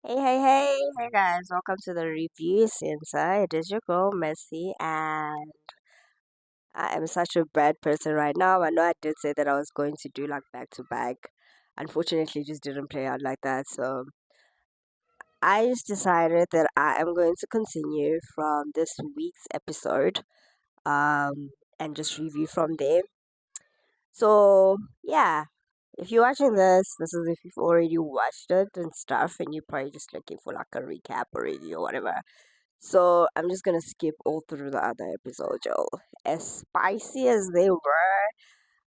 Hey guys, welcome to the review center. It is your girl Messi, and I am such a bad person right now. I know I did say that I was going to do like back to back. Unfortunately, it just didn't play out like that. So I just decided that I am going to continue from this week's episode, and just review from there. So yeah, if you're watching this is if you've already watched it and stuff, and you're probably just looking for like a recap already or whatever. So I'm just gonna skip all through the other episodes, y'all. As spicy as they were,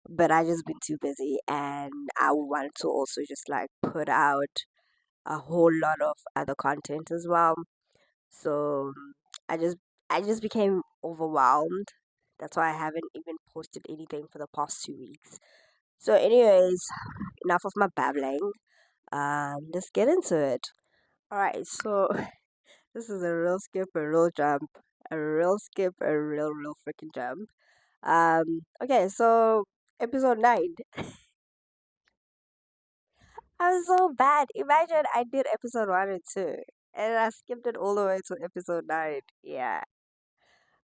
but I just been too busy, and I want to also just like put out a whole lot of other content as well. So I just I just became overwhelmed. That's why I haven't even posted anything for the past 2 weeks. So, anyways, enough of my babbling. Let's get into it. All right, so this is a real skip, a real jump, a real skip, a real freaking jump. Okay, so episode 9. I was so bad. Imagine I did episode 1 and 2, and I skipped it all the way to episode 9. Yeah,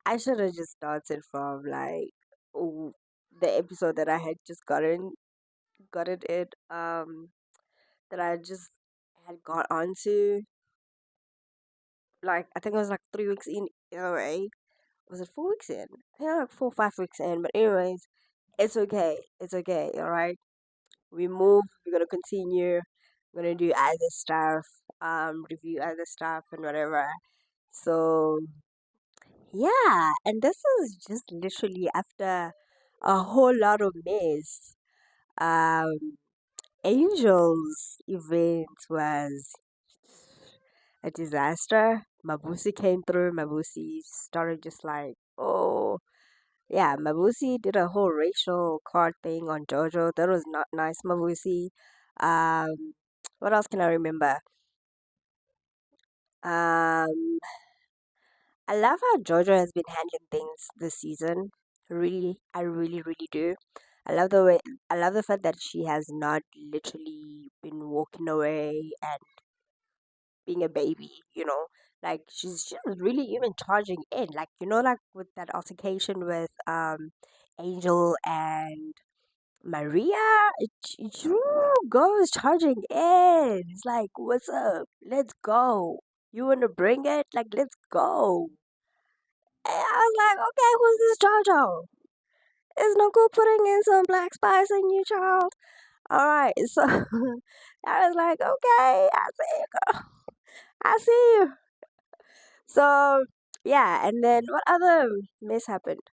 I should have just started from like oh, the episode that I had just gotten it, that I just had got onto. Like, I think it was like 3 weeks in a way. Was it 4 weeks in? I think like 4 5 weeks in. But anyways, it's okay. It's okay. All right. We move. We're gonna continue. We're gonna do other stuff. Review other stuff and whatever. So yeah, and this is just literally after a whole lot of mess. Um, Angel's event was a disaster. Mabusi came through. Mabusi started just like, oh, yeah, Mabusi did a whole racial card thing on JoJo. That was not nice, Mabusi. Um, what else can I remember? Um, I love how JoJo has been handling things this season. Really, I really do. I love the way. I love the fact that she has not literally been walking away and being a baby. Like she's really even charging in. Like like with that altercation with Angel and Maria, you goes charging in. It's like, what's up? Let's go. You want to bring it? Like, let's go. And I was like, okay, who's this JoJo? It's no good putting in some black spice in you, child. All right, so I was like, okay, I see you, girl. I see you. So yeah, and then what other mess happened?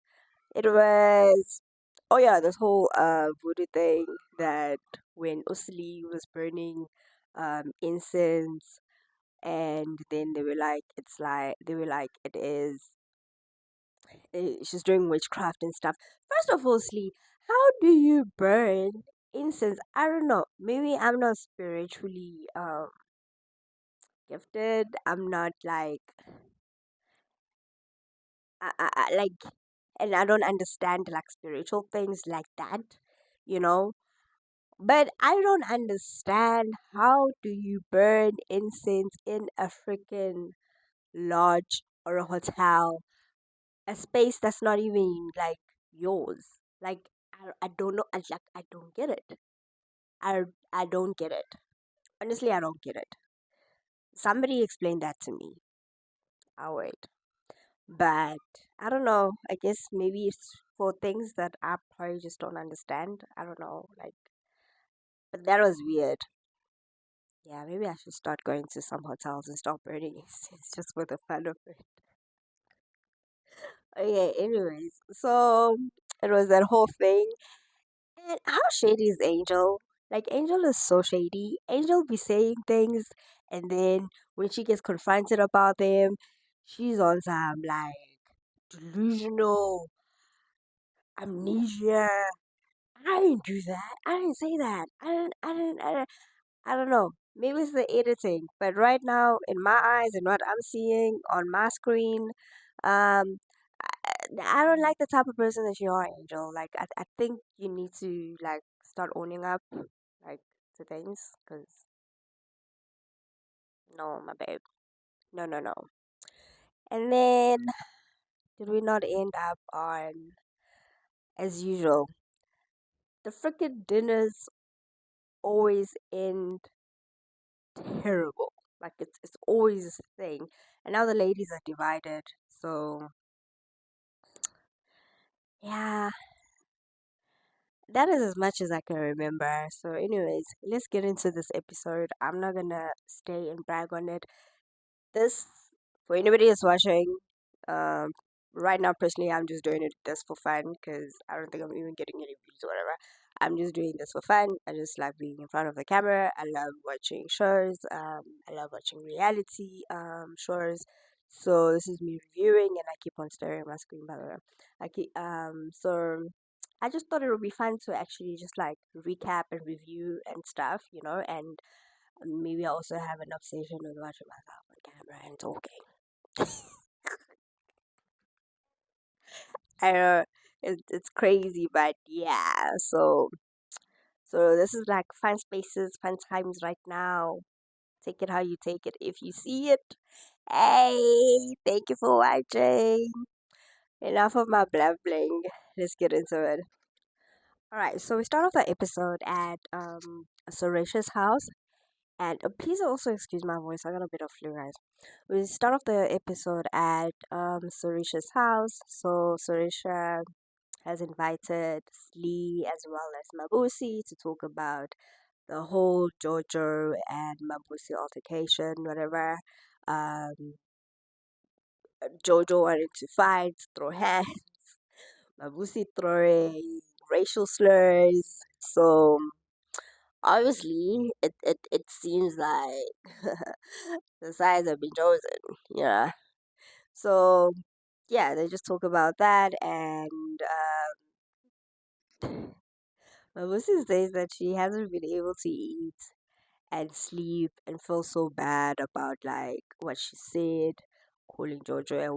It was oh yeah, this whole voodoo thing that when Usli was burning incense, and then they were like it is she's doing witchcraft and stuff. First of all, Usli, how do you burn incense? I don't know. Maybe I'm not spiritually gifted. I'm not like like, and I don't understand like spiritual things like that, you know. But I don't understand how do you burn incense in a freaking lodge or a hotel, a space that's not even like yours. Like I don't know. I don't get it. I I don't get it. Honestly, I don't get it. Somebody explain that to me. I'll wait. But I don't know. I guess maybe it's for things that I probably just don't understand. I don't know. Like, but that was weird. Yeah, maybe I should start going to some hotels and stop burning incense just for the fun of it. Okay, anyways, so it was that whole thing. And how shady is Angel? Like, Angel is so shady. Angel be saying things, and then when she gets confronted about them, she's on some like delusional amnesia. I didn't do that. I didn't say that. I don't know. Maybe it's the editing, but right now, in my eyes and what I'm seeing on my screen, um, I don't like the type of person that you are, Angel. Like, I think you need to like start owning up, like to things, because No, my babe. No, no, no. And then did we not end up on, as usual, the freaking dinners always end terrible. Like it's always a thing. And now the ladies are divided. So yeah, that is as much as I can remember. So anyways, let's get into this episode. I'm not gonna stay and brag on it. This, for anybody who's watching, um right now personally I'm just doing it this for fun because I don't think I'm even getting any views or whatever. I'm just doing this for fun. I just like being in front of the camera. I love watching shows. I love watching reality shows. So this is me reviewing, and I keep on staring at my screen, by the way. I keep so I just thought it would be fun to actually just like recap and review and stuff, and maybe I also have an obsession with watching myself on camera and talking. I know it's crazy, but yeah. So this is like fun spaces, fun times right now. Take it how you take it. If you see it, hey, thank you for watching. Enough of my blabbling. Let's get into it. All right. So we start off the episode at Soresh's house. And please also excuse my voice. I got a bit of flu, guys. We start off the episode at Surisha's house. So Surisha has invited Lee as well as Mabusi to talk about the whole Jojo and Mabusi altercation, whatever. Um, Jojo wanted to fight, throw hands. Mabusi throwing racial slurs. So obviously, it seems like the sides have been chosen. Yeah. So yeah, they just talk about that, and my Lucy says that she hasn't been able to eat and sleep and feel so bad about like what she said, calling Jojo a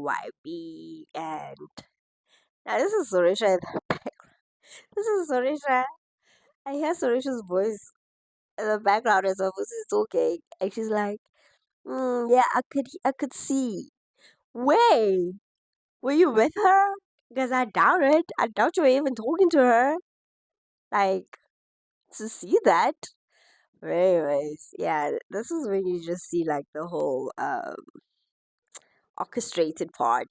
YB, and now this is Sorisha. This is Sorisha. I hear Sorisha's voice in the background as well. Lucy's talking, and she's like, "Yeah, I could see. Wait, were you with her? Because I doubt it. I doubt you were even talking to her. Like, to see that." But anyways, yeah, this is when you just see like the whole orchestrated part.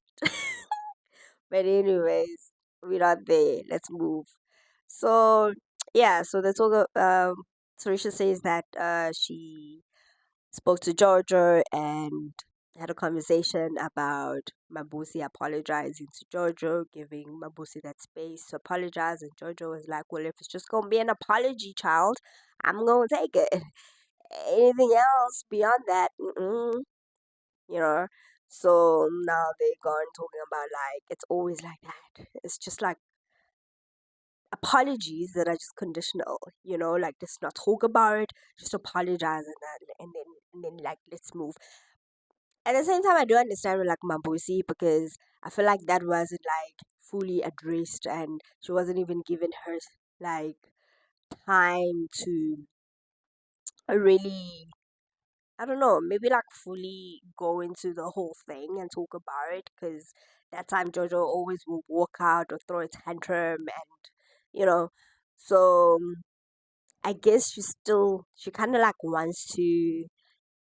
But anyways, we're not there. Let's move. So yeah, so the talk. Tarisha says that she spoke to Jojo and had a conversation about Mabusi apologizing to Jojo, giving Mabusi that space to apologize. And Jojo was like, "Well, if it's just going to be an apology, child, I'm going to take it. Anything else beyond that, you know." So now they've gone talking about like, it's always like that. It's just like apologies that are just conditional, like just not talk about it, just apologize, and then like let's move. At the same time, I do understand with like Mabusi, because I feel like that wasn't like fully addressed, and she wasn't even given her like time to really, I don't know, maybe like fully go into the whole thing and talk about it, because that time Jojo always will walk out or throw a tantrum, and you know so I guess she kind of like wants to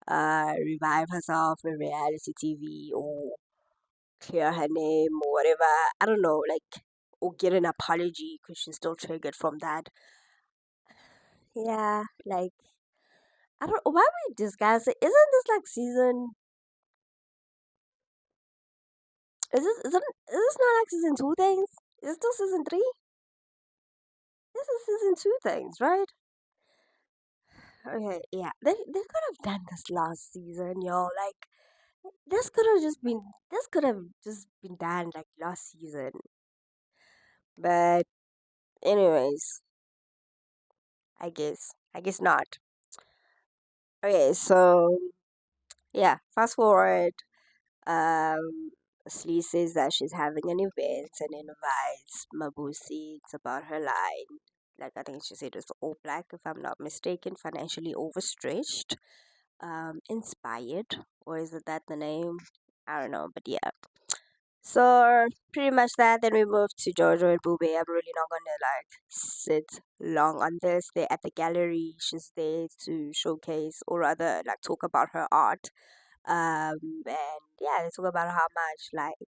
revive herself in reality TV, or clear her name or whatever. I don't know, like, or get an apology because she's still triggered from that. Yeah, like, I don't. Why we discuss it? Isn't this like season? Is this not like season two things? Is it still season three? This is season two things, right? Okay, yeah. They could have done this last season, yo. Like, this could have just been done like last season. But anyways, I guess not. Okay, so yeah, fast forward. Um, Slee says that she's having an event and invites Mabusi. It's about her line. Like, I think she said it's all black, if I'm not mistaken, financially overstretched. inspired, or is it that the name? I don't know, but yeah. So pretty much that. Then we moved to Jojo and Bube. I'm really not gonna like sit long on this. They're at the gallery. She's there to showcase, or rather, like talk about her art. And yeah, they talk about how much like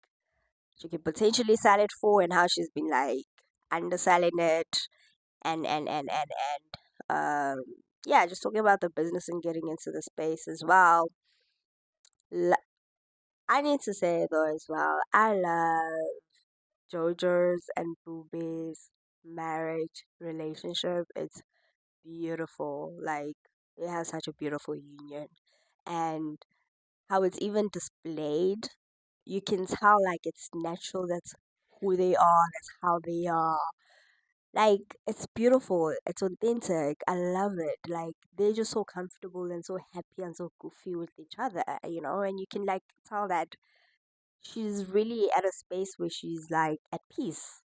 she could potentially sell it for, and how she's been like underselling it, and yeah, just talking about the business and getting into the space as well. I need to say though as well, I love JoJo's and Booby's marriage relationship. It's beautiful. Like it has such a beautiful union, and how it's even displayed. You can tell like it's natural. That's who they are. That's how they are. Like it's beautiful. It's authentic. I love it. Like they're just so comfortable and so happy and so goofy with each other. And you can like tell that she's really at a space where she's like at peace.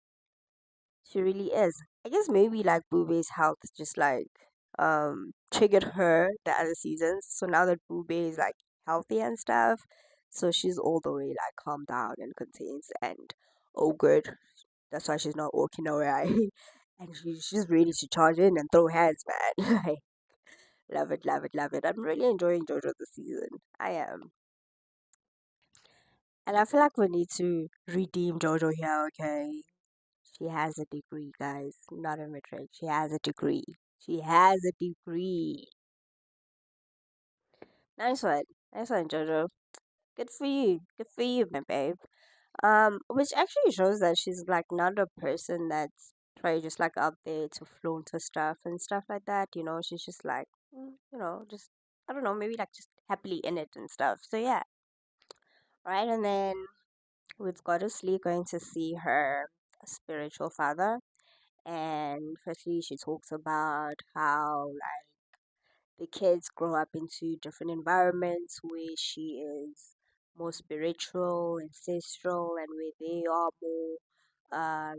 She really is. I guess maybe like Boobe's health just like triggered her the other seasons. So now that Boobe is like healthy and stuff, so she's all the way like calmed down and contains and oh good. That's why she's not walking away. And she's ready to charge in and throw hands, man. Like love it, love it, love it. I'm really enjoying JoJo this season. I am. And I feel like we need to redeem JoJo here, okay? She has a degree, guys. Not a matric. She has a degree. She has a degree. Nice one. Nice one, Jojo. Good for you. Good for you, my babe. Which actually shows that she's like not a person that's probably just like out there to flaunt her stuff and stuff like that. She's just like, just I don't know, maybe like just happily in it and stuff. So yeah, right. And then we've got to sleep going to see her spiritual father. And firstly, she talks about how like the kids grow up into different environments where she is more spiritual, ancestral, and where they are more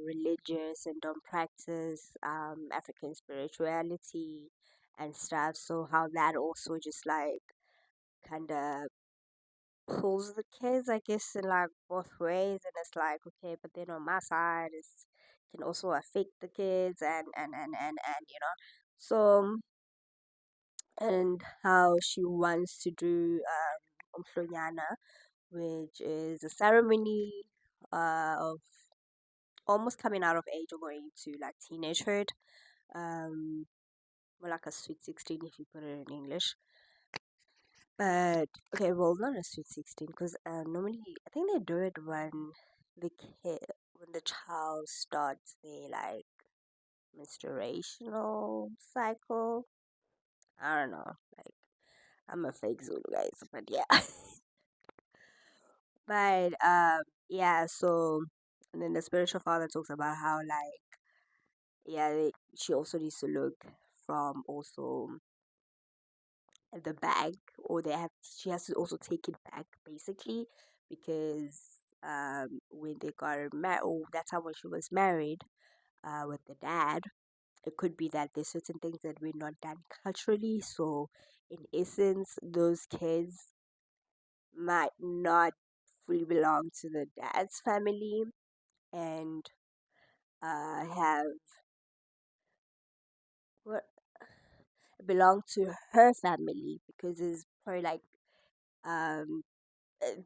religious and don't practice African spirituality and stuff. So how that also just like kind of pulls the kids, I guess, in like both ways. And it's like, okay, but then on my side, it's can also affect the kids and. So and how she wants to do Umhlonyana, which is a ceremony of almost coming out of age or going to like teenagehood. Um, More like a sweet 16 if you put it in English. But okay, well, not a sweet 16 because normally I think they do it when the child starts their like menstruational cycle. I don't know, like I'm a fake Zulu, guys, but yeah. But yeah, so and then the spiritual father talks about how like she also needs to look from also the bag, or she has to also take it back basically, because when they got married, or that time when she was married with the dad, it could be that there's certain things that were not done culturally. So in essence, those kids might not fully belong to the dad's family, and have what belong to her family, because it's probably like um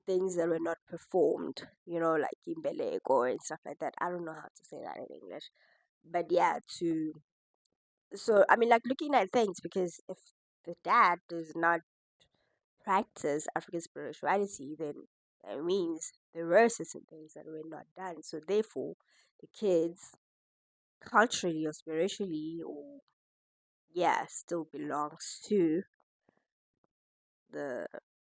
things that were not performed, like Kimbeleko and stuff like that. I don't know how to say that in English, but yeah, to so I mean, like looking at things, because if the dad does not practice African spirituality, then that means there were certain things that were not done. So therefore, the kids culturally or spiritually, or yeah, still belongs the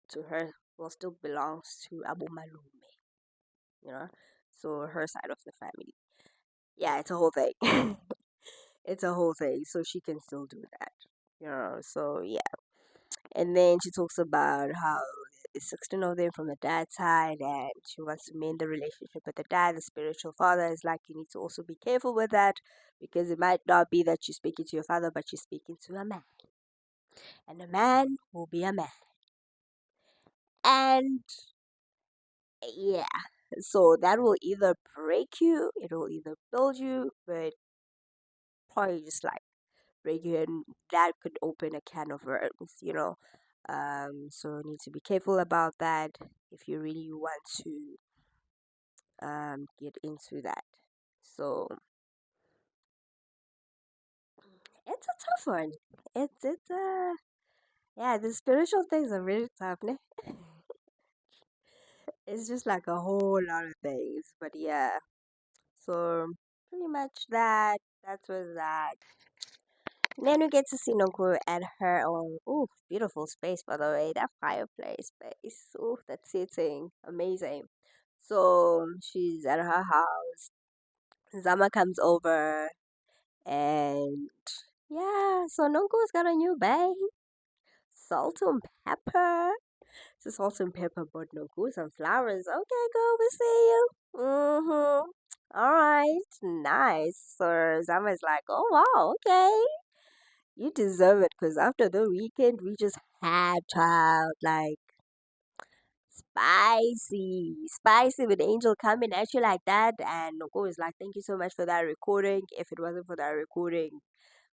to her, well, still belongs to Abu Malume, you know, so her side of the family. Yeah, it's a whole thing. It's a whole thing. So she can still do that. So yeah. And then she talks about how it's 16 of them from the dad's side, and she wants to mend the relationship with the dad. The spiritual father is like, you need to also be careful with that, because it might not be that you're speaking to your father, but you're speaking to a man. and a man will be a man. And yeah, so that will either break you, it will either build you, but probably just like break you, and that could open a can of worms. So need to be careful about that if you really want to get into that. So it's a tough one. It's yeah, the spiritual things are really tough, ne? It's just like a whole lot of things. But yeah. So pretty much that was that. And then we get to see Noku at her own beautiful space, by the way. That fireplace space. That sitting. Amazing. So she's at her house. Zama comes over, and yeah, so Nonko's got a new bag. Salt and pepper. So salt and pepper brought Nonko some flowers. Okay, go, we see you. Mm-hmm. All right, nice. So Zama's like, oh wow, okay. You deserve it, because after the weekend, we just had child. Like, spicy with Angel coming at you like that. And Noko is like, thank you so much for that recording. If it wasn't for that recording,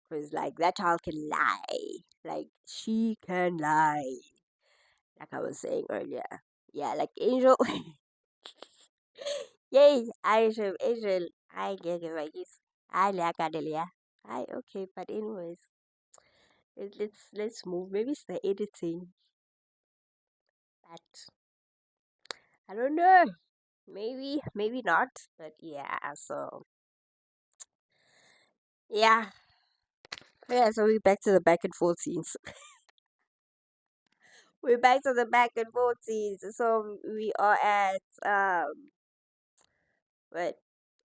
because like that child can lie. Like, she can lie. Like I was saying earlier. Yeah, like Angel. Yay, Angel. I get it like this. I like Adelia. I okay, but anyways, let's move. Maybe it's the editing, but I don't know. Maybe not. But yeah, so yeah, yeah. So we're back to the back and forth scenes. We're back to the back and forth scenes. So we are at what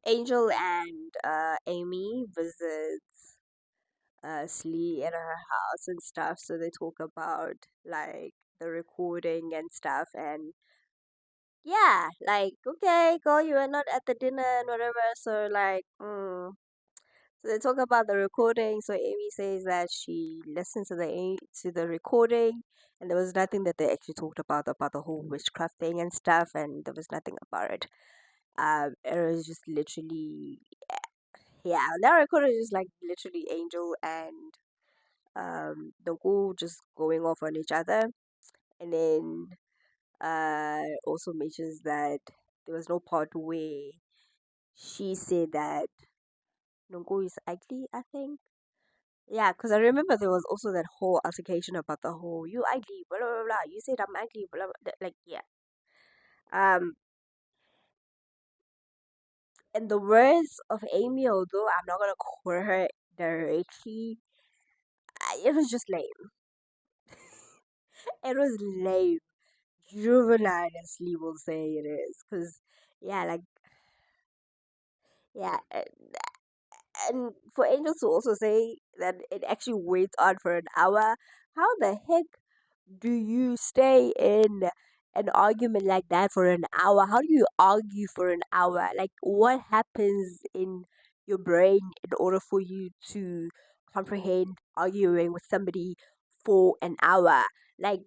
Angel and Amy visits Slee at her house and stuff. So they talk about like the recording and stuff, and yeah, like okay, girl, you were not at the dinner and whatever. So like, so they talk about the recording. So Amy says that she listened to the recording, and there was nothing that they actually talked about the whole witchcraft thing and stuff, and there was nothing about it. It was just literally, yeah, that recording is just like literally Angel and the whole just going off on each other, and then also mentions that there was no part where she said that Nongo is ugly, I think. Yeah, because I remember there was also that whole altercation about the whole you ugly, blah blah blah. Blah. You said I'm ugly, blah, blah, blah. Like yeah. Um, and the words of Amy, although I'm not gonna quote her directly, it was just lame. It was lame. Juvenile, as Lee will say it is, because yeah, like yeah, and for Angel to also say that it actually went on for an hour, how the heck do you stay in an argument like that for an hour? How do you argue for an hour? Like, what happens in your brain in order for you to comprehend arguing with somebody for an hour? Like,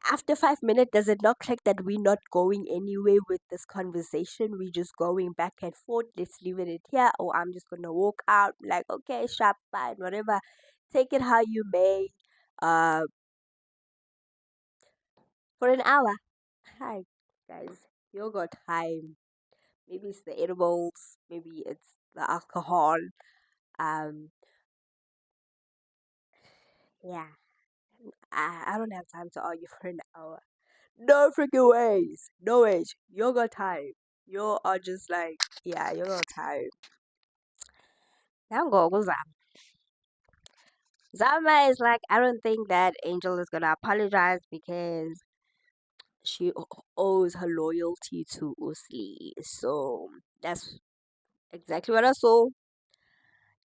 after 5 minutes, does it not click that we're not going anywhere with this conversation? We're just going back and forth. Let's leave it at here, or I'm just gonna walk out. Like, okay, sharp, fine, whatever. Take it how you may. Uh, for an hour. Hi, guys. You got time. Maybe it's the edibles. Maybe it's the alcohol. Um, yeah. I don't have time to argue for an hour. No freaking ways. No ways. You got time. You are just like, yeah, you got time. Now I'm going to Zama. Zama is like, I don't think that Angel is going to apologize because she owes her loyalty to Usli. So that's exactly what I saw.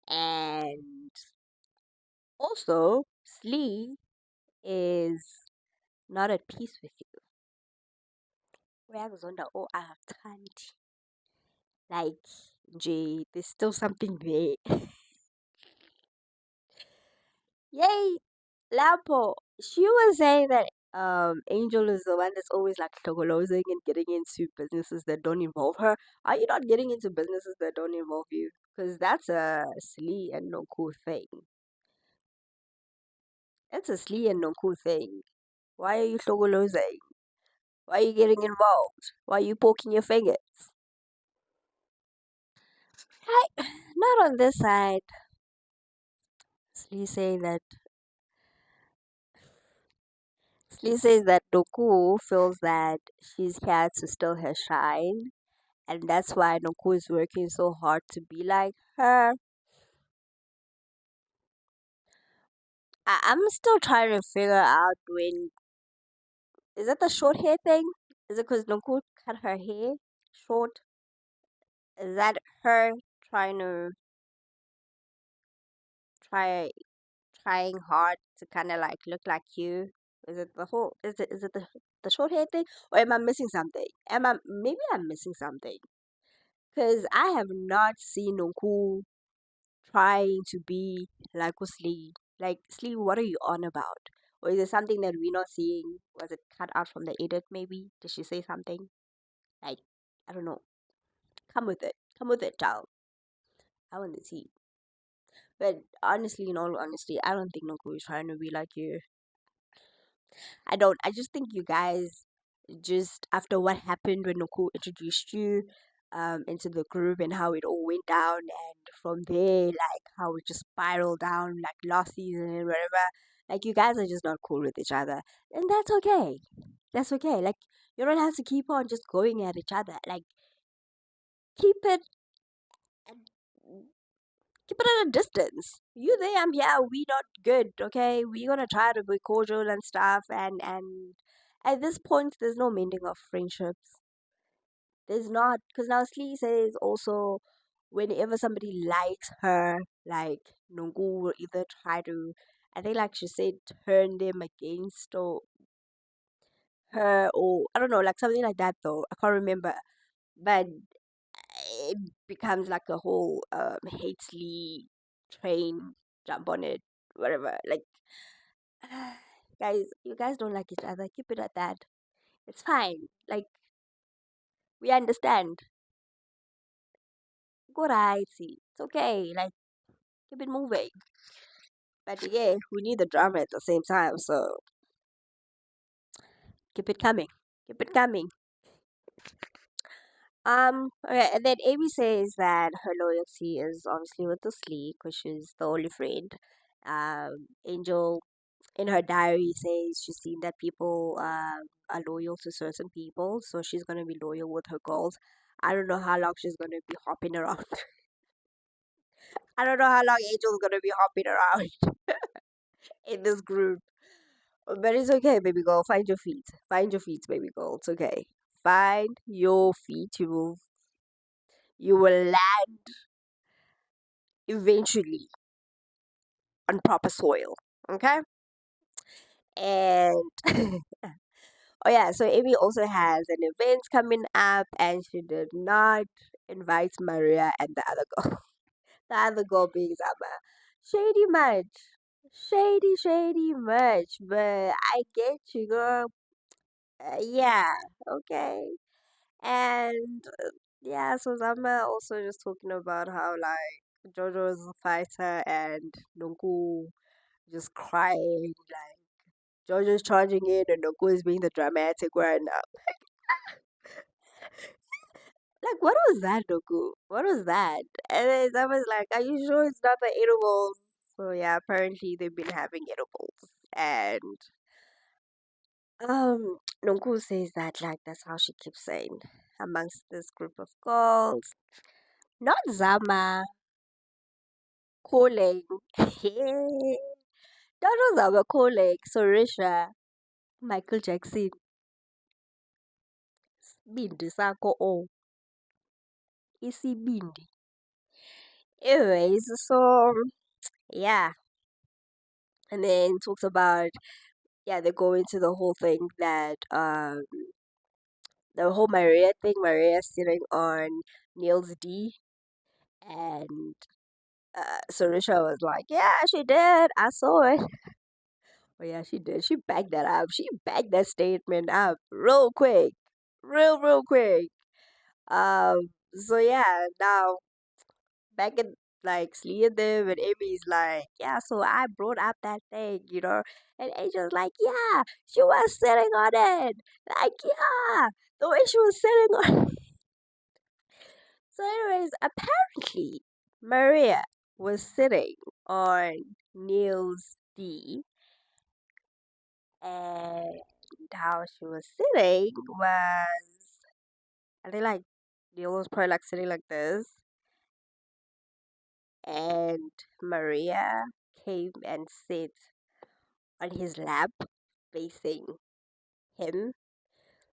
And also, Slee is not at peace with you. Uyakuzonda akuthandi. Like, Jay, there's still something there. Yay! Lapo, she was saying that Angel is the one that's always like togolosing and getting into businesses that don't involve her. Are you not getting into businesses that don't involve you? Because that's a silly and no cool thing. That's a silly and no cool thing. Why are you togolosing? Why are you getting involved? Why are you poking your fingers? Hi, not on this side. Slee saying that Slee says that Doku feels that she's here to steal her shine, and that's why Doku is working so hard to be like her. I'm still trying to figure out when is that the short hair thing? Is it because Doku cut her hair short? Is that her trying to try trying hard to kind of like look like you? Is it the whole? Is it the short hair thing, or am I missing something? Am I maybe I'm missing something? Because I have not seen Nonku trying to be like Slee. Like, Slee, what are you on about? Or is it something that we're not seeing? Was it cut out from the edit, maybe? Did she say something? Like, I don't know. Come with it. Come with it, child. I want to see. But honestly, in all honesty, I don't think Nonku is trying to be like you. I don't. I just think you guys, just after what happened when Nuku introduced you into the group and how it all went down, and from there, like how it just spiraled down, like last season and whatever, like you guys are just not cool with each other. And that's okay. That's okay. Like, you don't have to keep on just going at each other. Like, keep it at, keep it at a distance. You there, I'm here. We not good, okay? We gonna try to be cordial and stuff, and at this point, there's no mending of friendships. There's not, because now Slee says also, whenever somebody likes her, like Nungu will either try to, I think like she said, turn them against or her, or I don't know, like something like that though. I can't remember, but it becomes like a whole hate Slee train, jump on it, whatever. Like, guys, you guys don't like each other. Keep it at that. It's fine. Like, we understand. Go right, see. It's okay. Like, keep it moving. But yeah, we need the drama at the same time, so keep it coming. Keep it coming. Okay, and then Amy says that her loyalty is obviously with the Slee, because she's the only friend. Angel in her diary says she's seen that people are loyal to certain people, so she's gonna be loyal with her girls. I don't know how long she's gonna be hopping around. I don't know how long Angel's gonna be hopping around in this group. But it's okay, baby girl. Find your feet. Find your feet, baby girl. It's okay. Find your feet. You will land eventually on proper soil. Okay? And oh yeah, so Amy also has an event coming up, and she did not invite Maria and the other girl. The other girl being Zama. Shady much. Shady much. But I get you, girl. Yeah, okay. And yeah, so Zama also just talking about how like Jojo is a fighter and Nunku just crying, like Jojo's charging in and Nunku is being the dramatic one. Like, what was that, Nunku? What was that? And then Zama's like, are you sure it's not the edibles? So yeah, apparently they've been having edibles. And Nunku says that like that's how she keeps saying amongst this group of girls. Not Zama. Calling. That was our colleague, Sorisha, Michael Jackson, Bindi Sako O, Bindi. Anyways, so yeah, and then talks about yeah, they go into the whole thing that the whole Maria thing, Maria sitting on Neil's D, and Sorisha was like, yeah, she did, I saw it. Oh yeah, she did. She backed that up. She backed that statement up real quick, real quick. So yeah, now back in like Slee and them and Amy's like, yeah. So I brought up that thing, and Angel's like, yeah, she was sitting on it, like yeah, the way she was sitting on. So, anyways, apparently Maria was sitting on Neil's D, and how she was sitting was, I think like Neil was probably like sitting like this, and Maria came and sat on his lap facing him.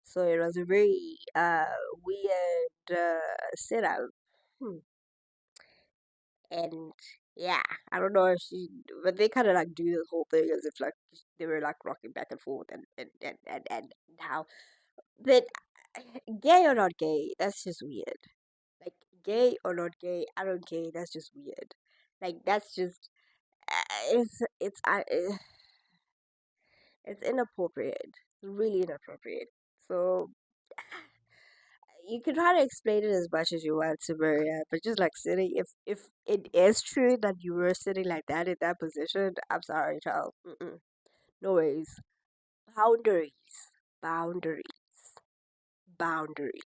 So it was a very weird setup. Hmm. And yeah, I don't know if she, but they kind of like do this whole thing as if like they were like rocking back and forth and how, but gay or not gay, that's just weird. Like gay or not gay, I don't care. That's just weird. Like that's just it's inappropriate. Really inappropriate. So you can try to explain it as much as you want to Maria, but just like sitting, if it is true that you were sitting like that in that position, I'm sorry, child. Mm-mm. No ways. Boundaries, boundaries, boundaries.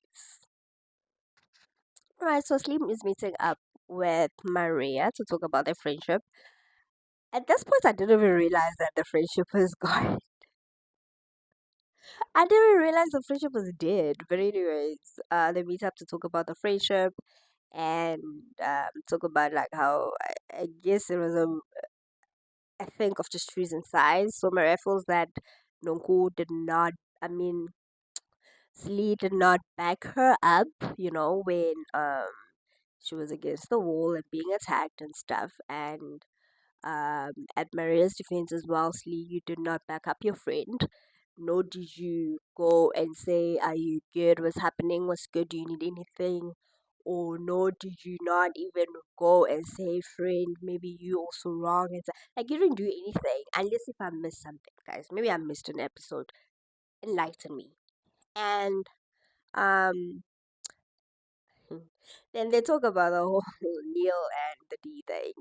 All right, so Slim is meeting up with Maria to talk about their friendship. At this point, I didn't even realize that the friendship was gone. I didn't realize the friendship was dead. But anyways, they meet up to talk about the friendship and talk about like how I guess it was a thing of just choosing sides. So Maria feels that Nonku did not. I mean, Slee did not back her up. When she was against the wall and being attacked and stuff. And at Maria's defense as well, Slee, you did not back up your friend. Nor did you go and say, "Are you good? What's happening? What's good? Do you need anything?" Or nor did you not even go and say, "Friend, maybe you also wrong." And like you didn't do anything, unless if I missed something, guys. Maybe I missed an episode. Enlighten me. And um, then they talk about the whole Neil and the D thing.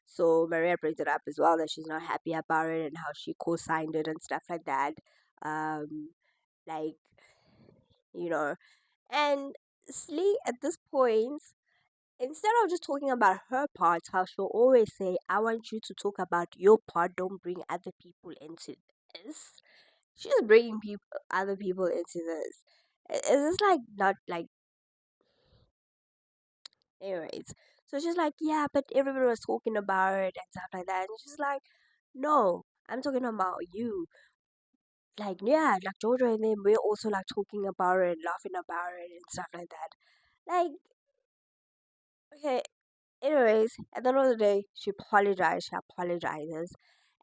So Maria brings it up as well that she's not happy about it and how she co-signed it and stuff like that. Um, like you know, and Slee at this point, instead of just talking about her part, how she'll always say, "I want you to talk about your part. Don't bring other people into this." She's bringing other people into this. Is this like not like, anyways? So she's like, "Yeah, but everybody was talking about it and stuff like that." And she's like, "No, I'm talking about you. Like, yeah, like Jojo and them, we're also like talking about it, laughing about it and stuff like that. Like, okay, anyways, at the end of the day, she apologized. She apologizes,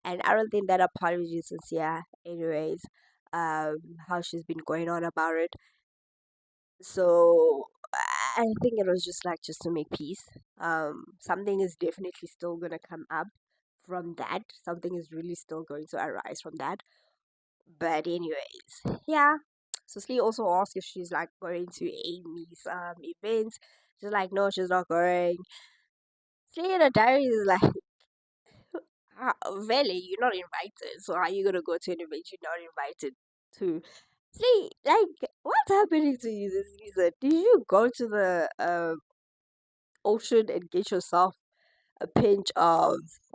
and I don't think that apology is sincere. Anyways, how she's been going on about it. So I think it was just to make peace. Something is definitely still gonna come up from that. Something is really still going to arise from that. But anyways, yeah. So Slee also asked if she's like going to Amy's events. She's like, no, she's not going. Slee in the diary is like, Vele, you're not invited. So how are you gonna go to an event you're not invited to? See, like, what's happening to you this season? Did you go to the ocean and get yourself a pinch of,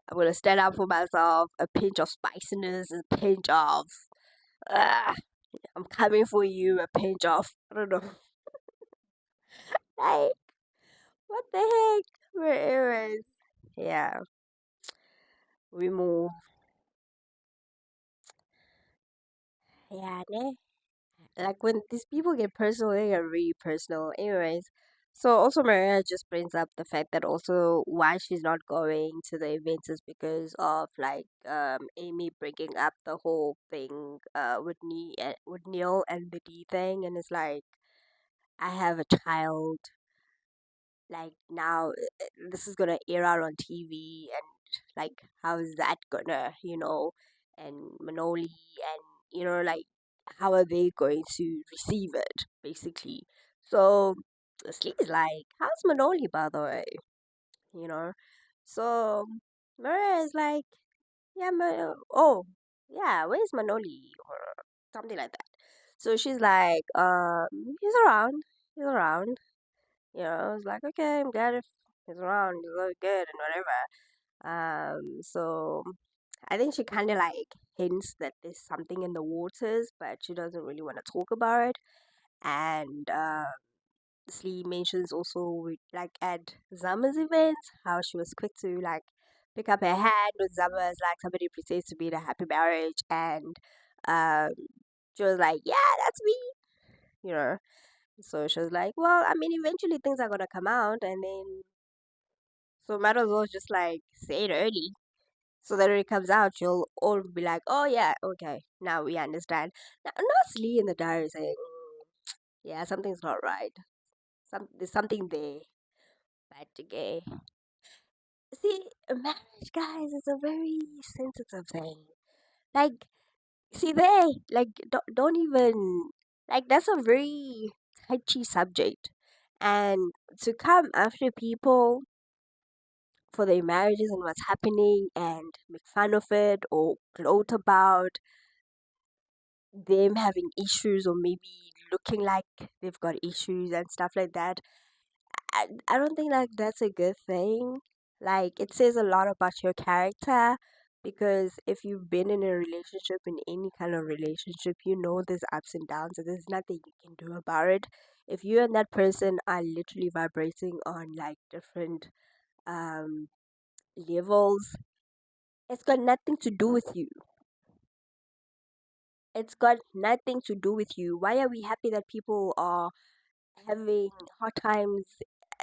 I'm gonna stand up for myself, a pinch of spiciness, a pinch of, uh, I'm coming for you, a pinch of, I don't know, like, what the heck? Where is? Yeah, we move. Yeah, ne? Like when these people get personal, they get really personal. Anyways, so also Maria just brings up the fact that also why she's not going to the events is because of like Amy bringing up the whole thing with Neil and the D thing, and it's like I have a child. Like now, this is gonna air out on TV, and like how is that gonna and Manoli, and like how are they going to receive it, basically. So Slee is like, "How's Manoli, by the way?" You know. So Maria is like, "Yeah, oh, yeah, where's Manoli?" or something like that. So she's like, he's around, he's around. I was like, okay, I'm glad if he's around, he's really good and whatever. So I think she kind of like hints that there's something in the waters, but she doesn't really want to talk about it. And Slee mentions also like at Zama's events how she was quick to like pick up her hand with Zama as like somebody pretends to be in a happy marriage, and um, she was like, "Yeah, that's me," you know. So she was like, "Well, I mean, eventually things are gonna come out, and then so might as well just like say it early." So that when it comes out, you'll all be like, "Oh yeah, okay, now we understand." Now, not Lee in the diary saying, "Yeah, something's not right. There's something there." But okay, see, marriage, guys, is a very sensitive thing. Like, see, don't even like that's a very touchy subject, and to come after people for their marriages and what's happening and make fun of it or gloat about them having issues or maybe looking like they've got issues and stuff like that. I don't think like that's a good thing. Like it says a lot about your character, because if you've been in a relationship, in any kind of relationship, you know there's ups and downs and there's nothing you can do about it. If you and that person are literally vibrating on like different um levels, it's got nothing to do with you. It's got nothing to do with you. Why are we happy that people are having hard times,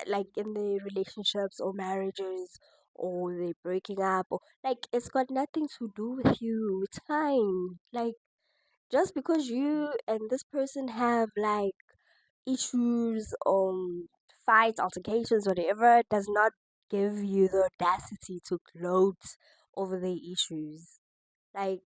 like in their relationships or marriages, or they breaking up, or like it's got nothing to do with you. It's fine. Like just because you and this person have like issues, fights, altercations, whatever, does not give you the audacity to gloat over the issues. Like,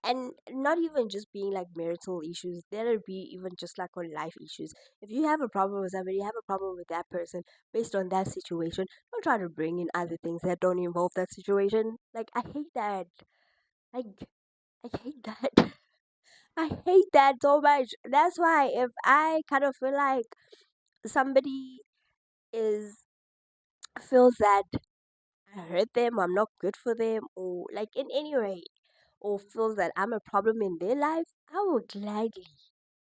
and not even just being like marital issues, there'll be even just like on life issues. If you have a problem with somebody, you have a problem with that person based on that situation, don't try to bring in other things that don't involve that situation. Like I hate that. Like I hate that. I hate that so much. That's why if I kind of feel like somebody is feels that I hurt them, I'm not good for them, or like in any way, or feels that I'm a problem in their life, I will gladly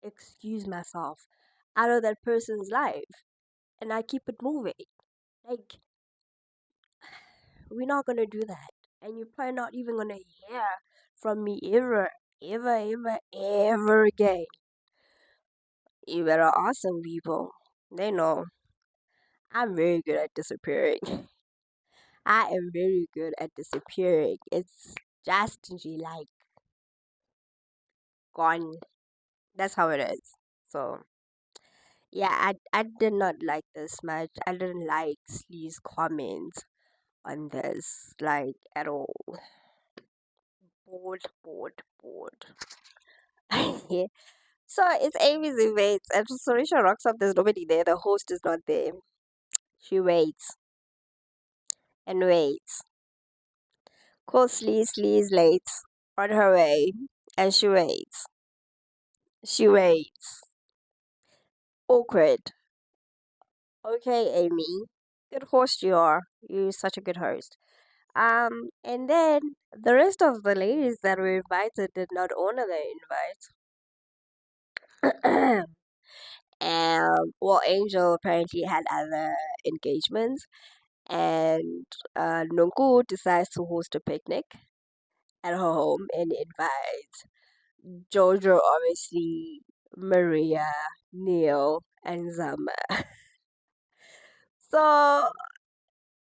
excuse myself out of that person's life and I keep it moving. Like, we're not gonna do that. And you're probably not even gonna hear from me ever, ever, ever, ever again. You better ask some people. They know I'm very good at disappearing. I am very good at disappearing. It's just like gone. That's how it is. So yeah, I did not like this much. I didn't like Slee's comments on this like at all. Bored, bored, bored. Yeah. So it's Amy's event, and Sorisha rocks up. There's nobody there. The host is not there. She waits and waits. Calls Slee. Slee is late on her way, and she waits. She waits. Awkward. Okay, Amy. Good host you are. You're such a good host. And then the rest of the ladies that were invited did not honor their invite. Well, Angel apparently had other engagements, and Nunku decides to host a picnic at her home and invites Jojo, obviously, Maria, Neil, and Zama. So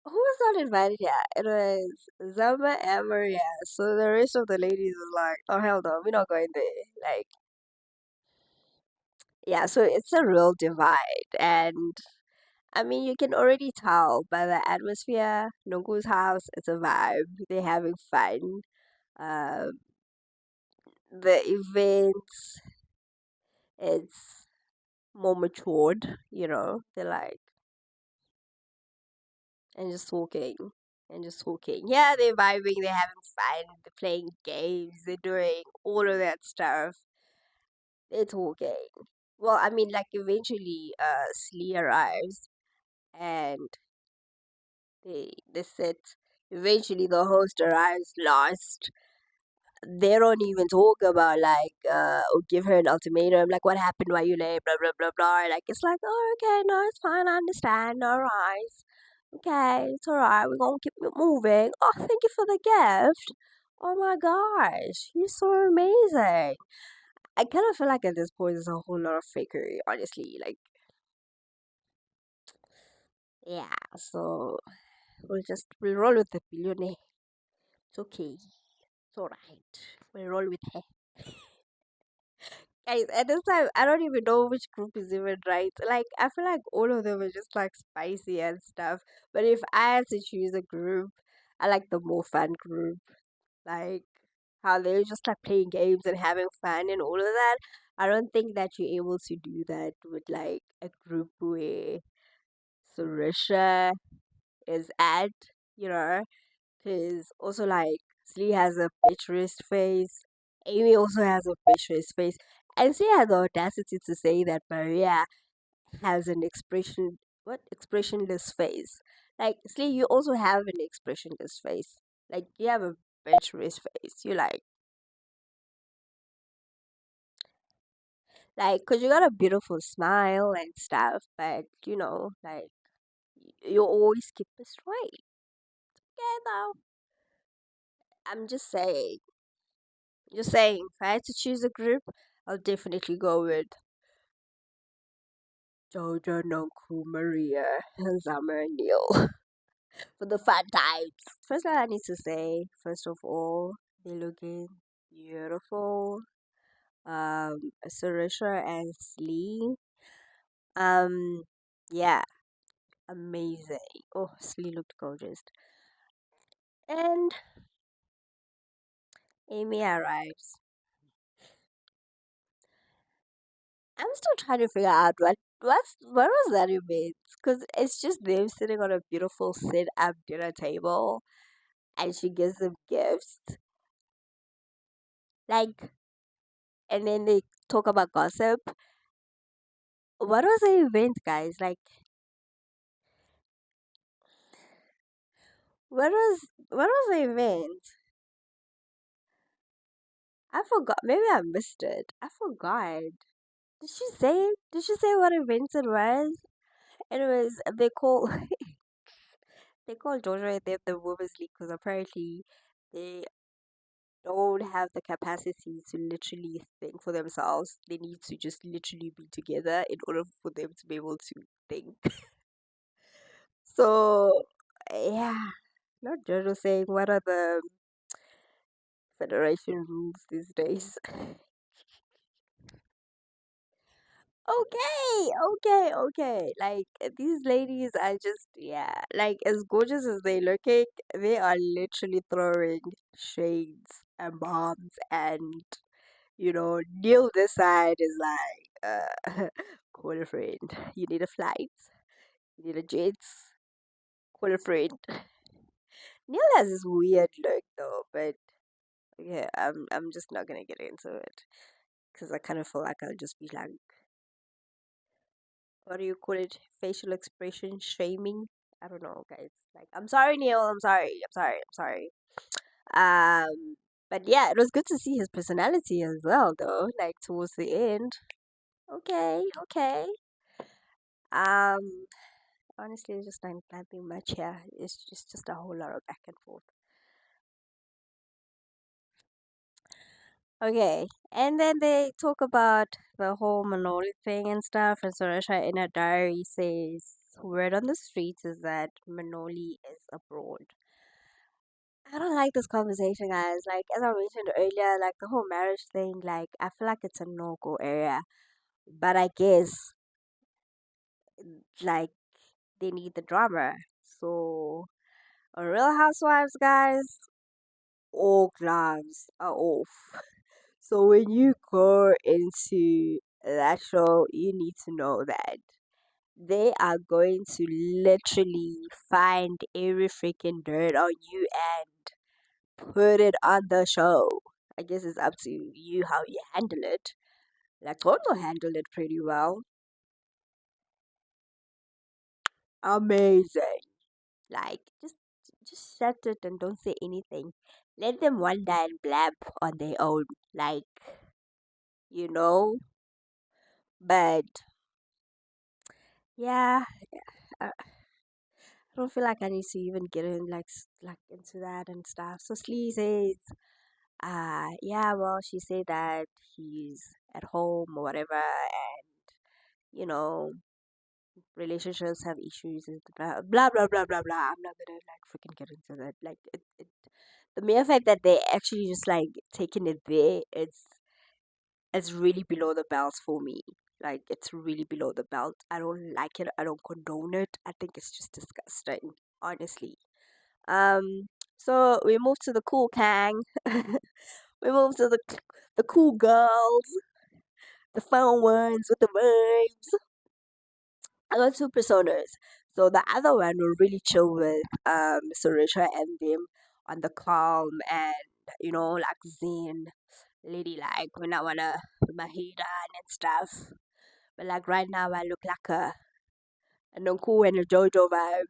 who was not invited here? It was Zama and Maria. So the rest of the ladies was like, "Oh hell no, we're not going there." Like, yeah. So it's a real divide, and I mean, you can already tell by the atmosphere. Nungu's house, it's a vibe. They're having fun. Um, the events, it's more matured, they're like, and just talking and just talking. Yeah, they're vibing, they're having fun, they're playing games, they're doing all of that stuff. They're talking. Well, I mean, like eventually, Slee arrives and they sit. Eventually, the host arrives last. They don't even talk about like or give her an ultimatum like what happened, why you late, blah blah blah blah. Like it's like, oh okay, no, it's fine, I understand, all right. Okay, it's alright. We're gonna keep it moving. Oh, thank you for the gift. Oh my gosh, you're so amazing. I kind of feel like at this point there's a whole lot of fakery, honestly. Like, yeah. So we'll roll with the billionaire. It's okay. It's alright. We'll roll with her. Guys, at this time, I don't even know which group is even right. Like, I feel like all of them are just like spicy and stuff. But if I had to choose a group, I like the more fun group. Like how they're just like playing games and having fun and all of that. I don't think that you're able to do that with like a group where Sarisha is at, you know, because also like Slee has a bitch face, Amy also has a bitch face, and she had the audacity to say that Maria has an expressionless face. Like Slee, you also have an expressionless face. Like you have a bitch face. You like, cause you got a beautiful smile and stuff, but like you always keep it straight. Yeah, though. I'm just saying, if I had to choose a group, I'll definitely go with Jojo, Nonku, Maria, and Summer and Neil for the fun times. First, I need to say, first of all, they're looking beautiful. Sarisha and Slee. Um, yeah, amazing. Oh, Slee looked gorgeous. And Amy arrives. I'm still trying to figure out what was that event? Because it's just them sitting on a beautiful sit up dinner table, and she gives them gifts, like, and then they talk about gossip. What was the event, guys? Like, what was the event? I forgot. Maybe I missed it. I forgot. Did she say? Did she say what event it was? It was they call Georgia and them the Women's League because apparently they don't have the capacity to literally think for themselves. They need to just literally be together in order for them to be able to think. So, yeah, not Jojo saying what are the federation rules these days. Okay. Like these ladies are just, yeah, like as gorgeous as they looking, they are literally throwing shades and bombs, and Neil this side is like, call a friend. You need a flight. You need a jet. Call a friend. Neil has this weird look though, but yeah, I'm just not gonna get into it because I kind of feel like I'll just be like, what do you call it? Facial expression shaming. I don't know, guys. Like, I'm sorry, Neil. I'm sorry. But yeah, it was good to see his personality as well, though. Like towards the end. Okay. Um, honestly, it's just nothing much here. It's just a whole lot of back and forth. Okay, and then they talk about the whole Manoli thing and stuff, and Suresh in her diary says, word on the streets is that Manoli is abroad. I don't like this conversation, guys. Like, as I mentioned earlier, like the whole marriage thing, like, I feel like it's a no go area. But I guess, like, they need the drama. So, on Real Housewives, guys, all gloves are off. So when you go into that show, you need to know that they are going to literally find every freaking dirt on you and put it on the show. I guess it's up to you how you handle it. Like Toto handled it pretty well. Amazing. Like just shut it and don't say anything. Let them wonder and blab on their own. Like, you know. But yeah, I don't feel like I need to even get in like into that and stuff. So Slee says, yeah, well, she said that he's at home or whatever, and you know, relationships have issues and blah blah blah blah blah. I'm not gonna like freaking get into that. Like the mere fact that they actually just like taking it there, it's really below the belt for me. Like it's really below the belt. I don't like it. I don't condone it. I think it's just disgusting, honestly. Um, so we move to the cool Kang. We move to the cool girls, the fun ones with the vibes. I got two personas. So the other one will really chill with Surisha and them on the calm and like zen lady like when I wanna put my head on and stuff. But like right now I look like a Nonku and a Jojo vibe.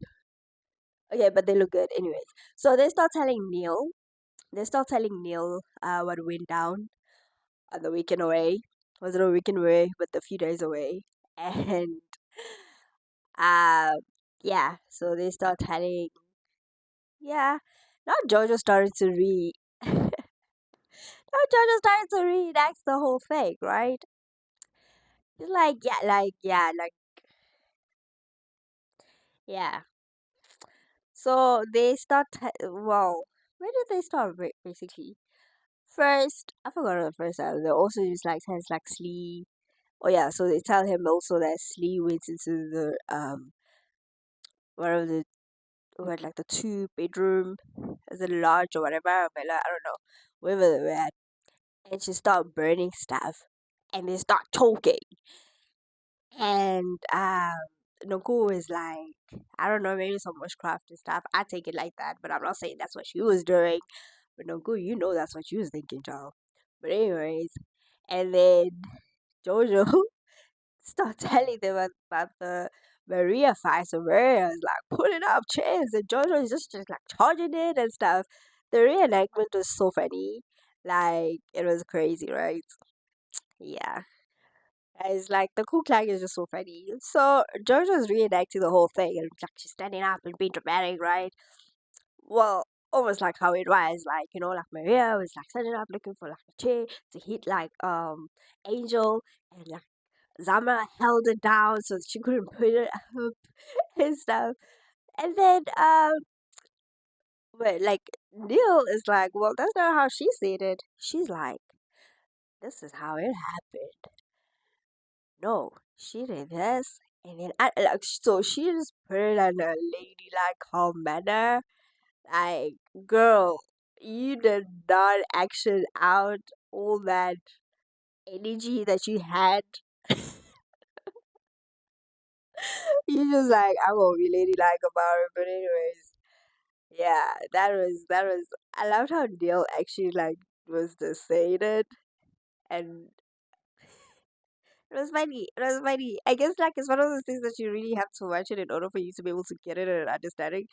Okay, but they look good anyways. So they start telling Neil what went down on the weekend away. Wasn't a weekend away, but a few days away. And uh yeah, so they start telling yeah. Not Jojo started to read not Jojo started to read that's the whole thing, right? It's yeah. So they start well, where did they start basically? First, I forgot the first time. They also use like hands like Slee. Oh yeah, so they tell him also that Slee went into the one of the what like the two bedroom, is it large or whatever, but like, I don't know, wherever they were at, and she start burning stuff, and they start choking, and Noku is like, I don't know, maybe some witchcraft and stuff. I take it like that, but I'm not saying that's what she was doing. But Noku, you know that's what she was thinking, child. But anyways, and then Jojo start telling them about the Maria fight. So Maria is like putting up chairs and Jojo is just like charging it and stuff. The reenactment was so funny. Like it was crazy, right? Yeah. It's like the Ku Klux is just so funny. So Jojo's reenacting the whole thing and like she's standing up and being dramatic, right? Well, almost like how it was, like, like Maria was like standing up looking for like a chair to hit like Angel and like Zama held it down so she couldn't put it up and stuff. And then but like Neil is like, well, that's not how she said it. She's like, this is how it happened. No, she did this, and then I like so she just put it in a ladylike calm manner. Like, girl, you did not action out all that energy that you had. You just like I'm gonna be ladylike about it, but anyways. Yeah, that was. I loved how Neil actually like was just saying it, and it was funny. It was funny. I guess like it's one of those things that you really have to watch it in order for you to be able to get it and understand it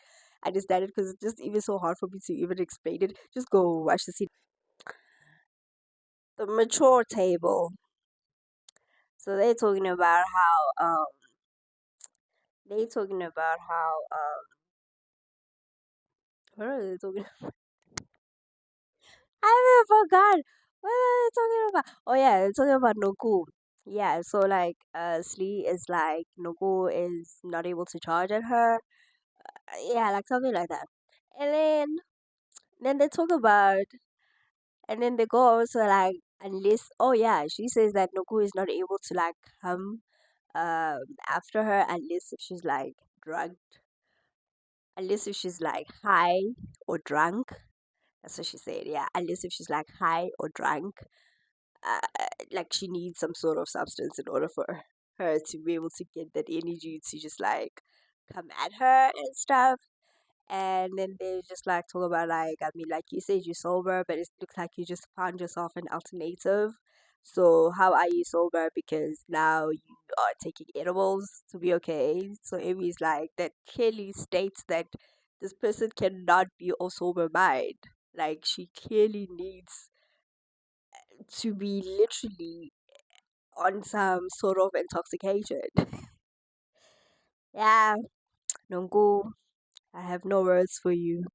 because it's just even so hard for me to even explain it. Just go watch the scene. The mature table. So they talking about how what are they talking? I even forgot. What are they talking about? Oh yeah, they're talking about Noku. Yeah, so like Slee is like Noku is not able to charge at her. Yeah, like something like that. And then they talk about and then they go also like unless oh yeah, she says that Noku is not able to like come after her unless if she's like drugged, unless if she's like high or drunk. That's what she said. Yeah, unless if she's like high or drunk, like she needs some sort of substance in order for her to be able to get that energy to just like come at her and stuff. And then they just like talk about like, I mean, like you said you're sober, but it looks like you just found yourself an alternative. So how are you sober? Because now you are taking edibles to be okay. So Amy's like, that clearly states that this person cannot be of sober mind. Like she clearly needs to be literally on some sort of intoxication. Yeah, Nungu, I have no words for you.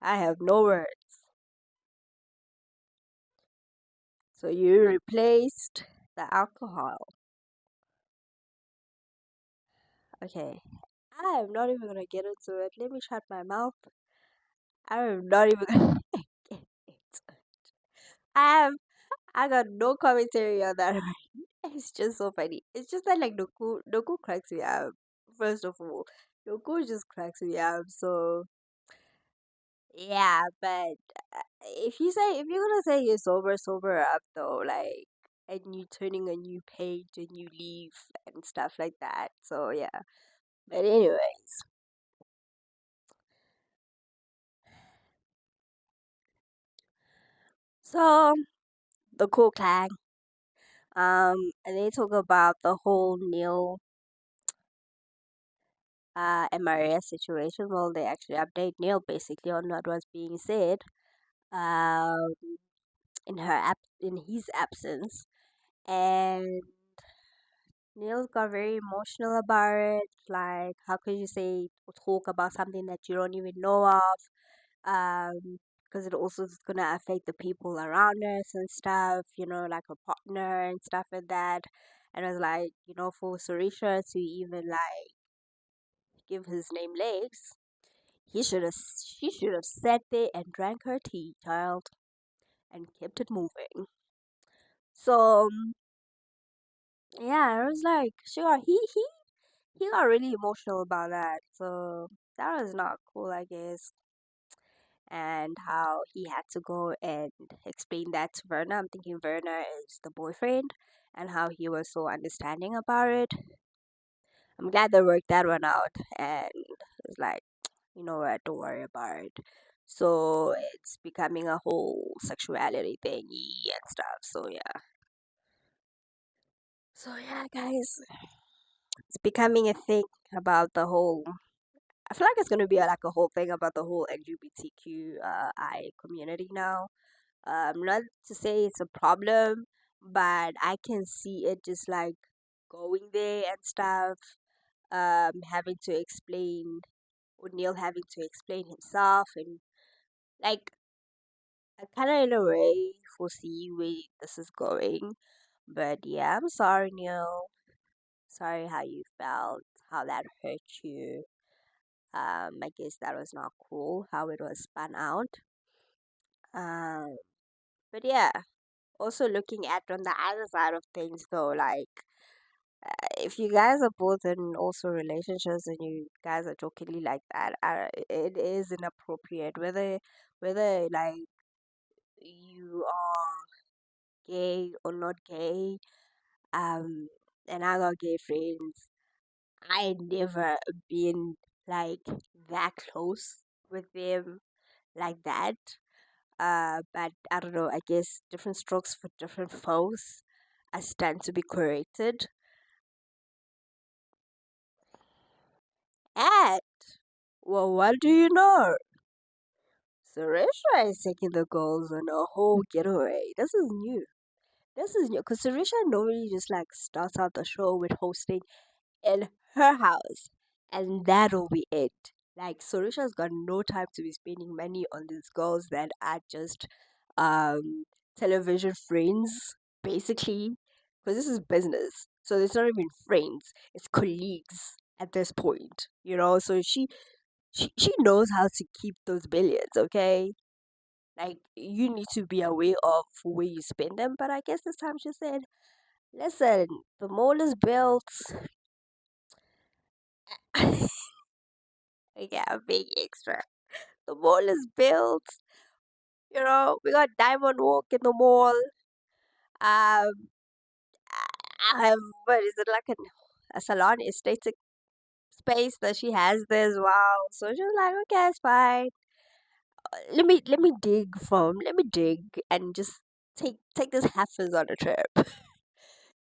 I have no words. So you replaced the alcohol. Okay. I am not even gonna get into it. Let me shut my mouth. I am not even gonna get into it. I am I got no commentary on that. It's just so funny. It's just that like Doku cracks me up. First of all. Doku just cracks me up. So yeah, but if you're gonna say you're sober up though, like, and you turning a new page and you leave and stuff like that. So yeah. But anyways, so the cool clan, and they talk about the whole Neil and Maria situation. Well, they actually update Neil basically on what was being said um in his absence, and Neil got very emotional about it. Like, how could you say or talk about something that you don't even know of? Because it also is gonna affect the people around us and stuff. You know, like a partner and stuff like that. And I was like, for Sarisha to even like give his name legs, she should have sat there and drank her tea, child, and kept it moving. So yeah, I was like, sure, he got really emotional about that. So that was not cool, I guess. And how he had to go and explain that to Verna. I'm thinking Verna is the boyfriend, and how he was so understanding about it. I'm glad they worked that one out, and it's like, you know what, don't worry about it. So it's becoming a whole sexuality thingy and stuff. So yeah. So yeah, guys, it's becoming a thing about the whole. I feel like it's gonna be like a whole thing about the whole LGBTQI community now. Not to say it's a problem, but I can see it just like going there and stuff. Having to explain, O'Neill having to explain himself, and like I kind of in a way foresee where this is going. But yeah, I'm sorry, Neil. Sorry how you felt, how that hurt you. I guess that was not cool how it was spun out. Um, but yeah, also looking at on the other side of things though, like if you guys are both in also relationships and you guys are jokingly like that, it is inappropriate. Whether like you are gay or not gay, um, and I got gay friends. I never been like that close with them like that. But I don't know. I guess different strokes for different folks. I stand to be corrected. And well, what do you know? Suresh is taking the girls on a whole getaway. This is new. This is new because Suresh normally just like starts out the show with hosting in her house, and that'll be it. Like Sorisha's got no time to be spending money on these girls that are just um television friends, basically, because this is business. So it's not even friends; it's colleagues at this point. So she knows how to keep those billions. Okay, like you need to be aware of where you spend them. But I guess this time she said, "Listen, the mall is built." Yeah, big extra. The mall is built. We got Diamond Walk in the mall. Um, I have, what is it, like a salon aesthetic space that she has there as well. So she was like, okay, it's fine. Let me dig and just take this heifers on a trip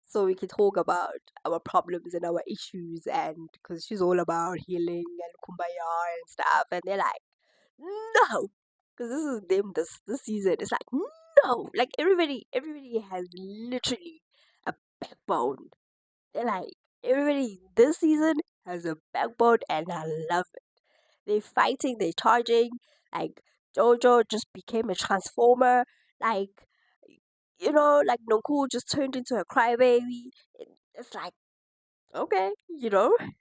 so we can talk about our problems and our issues, and because she's all about healing and kumbaya and stuff, and they're like, no, because this is them this season. It's like, no, like everybody has literally a backbone. They're like, everybody this season has a backbone, and I love it. They're fighting, they're charging. Like Jojo just became a transformer. Like, like Noku just turned into a crybaby. It's like, okay,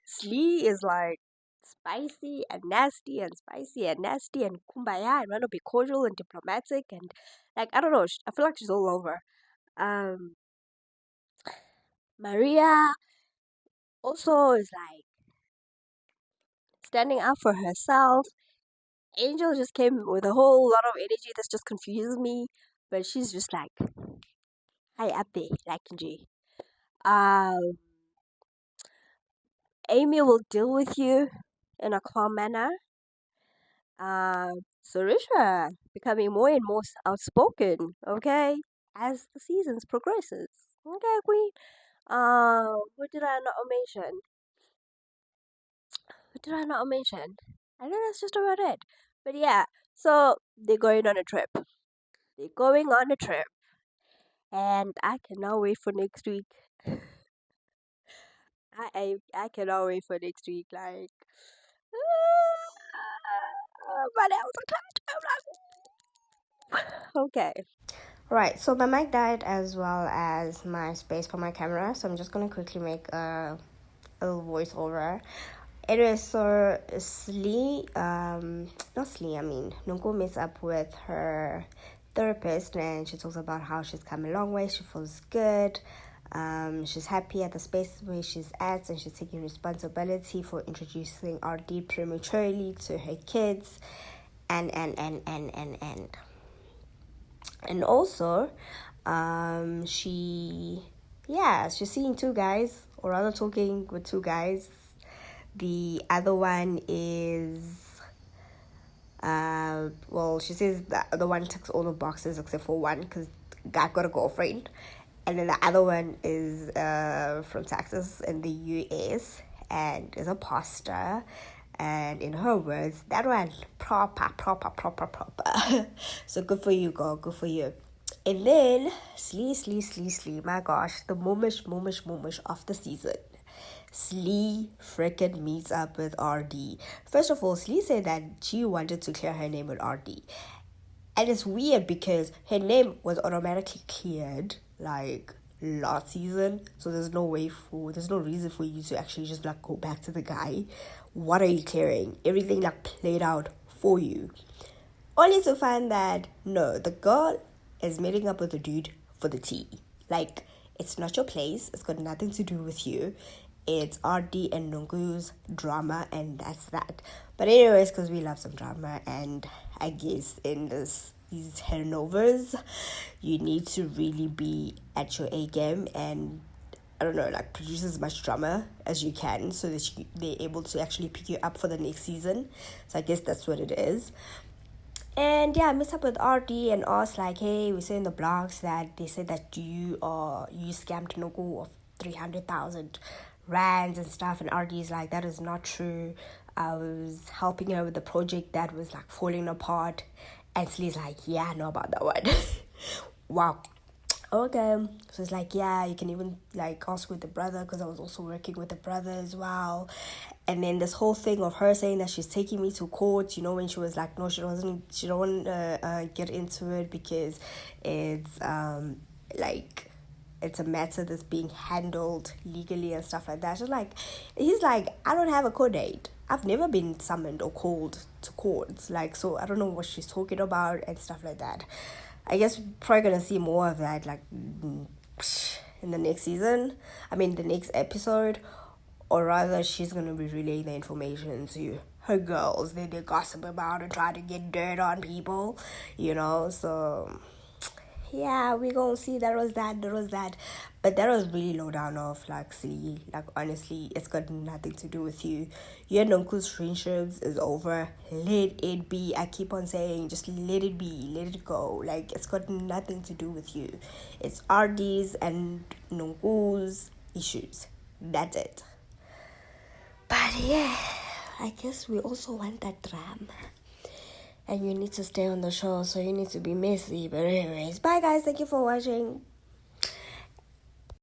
Slee is like spicy and nasty and spicy and nasty and kumbaya and want to be cordial and diplomatic, and like, I don't know, I feel like she's all over. Um, Maria also is like standing up for herself. Angel just came with a whole lot of energy that just confuses me, but she's just like high up there, like G. Um, Amy will deal with you in a calm manner. Sarisha becoming more and more outspoken, okay, as the seasons progresses. Okay, queen. What did I not mention? What did I not mention? I think that's just about it. But yeah, so they're going on a trip. They're going on a trip, and I cannot wait for next week. I cannot wait for next week. Like, my nails are clapped. Okay. Right, so my mic died as well as my space for my camera, so I'm just gonna quickly make a little voiceover. Anyway, so Slee, not Slee, I mean, Nunko meets up with her therapist and she talks about how she's come a long way, she feels good, she's happy at the space where she's at, and she's taking responsibility for introducing RD prematurely to her kids, and also she's seeing two guys, or rather talking with two guys. The other one is she says the one ticks all the boxes except for one, because guy got a girlfriend, and then the other one is from Texas in the US and is a pastor. And in her words, that one proper. So good for you, girl. Good for you. And then Slee, my gosh, the momish of the season. Slee freaking meets up with RD. First of all, Slee said that she wanted to clear her name with RD. And it's weird because her name was automatically cleared like last season, so there's no reason for you to actually just like go back to the guy. What are you clearing? Everything like played out for you, only to find that no, the girl is meeting up with the dude for the tea. Like, it's not your place, it's got nothing to do with you. It's RD and Nungu's drama, and that's that. But anyways, because we love some drama, and I guess in these turnovers, you need to really be at your A game and, I don't know, like, produce as much drama as you can so that they're able to actually pick you up for the next season. So I guess that's what it is. And yeah, I met up with RD and asked like, hey, we saw in the blogs that they said that you scammed Nogo of 300,000 rands and stuff, and RD is like, that is not true. I was helping her with the project that was like falling apart, and Slee's like, yeah, I know about that one. Wow. Okay, so it's like, yeah, you can even like ask with the brother, because I was also working with the brother as well. And then this whole thing of her saying that she's taking me to court, when she was like, no, she don't want to get into it because it's like it's a matter that's being handled legally and stuff like that. He's like, I don't have a court date. I've never been summoned or called to court. Like, so I don't know what she's talking about and stuff like that. I guess we're probably gonna see more of that, like, in the next season. I mean, the next episode, or rather, she's gonna be relaying the information to her girls. They gossip about and try to get dirt on people, so yeah, we gonna see there was that. But that was really low down off, like, silly. Like, honestly, it's got nothing to do with you. Your and Uncle's friendships is over. Let it be. I keep on saying, just let it be. Let it go. Like, it's got nothing to do with you. It's RD's and Nunku's issues. That's it. But yeah, I guess we also want that drama. And you need to stay on the show, so you need to be messy. But anyways, bye guys, thank you for watching.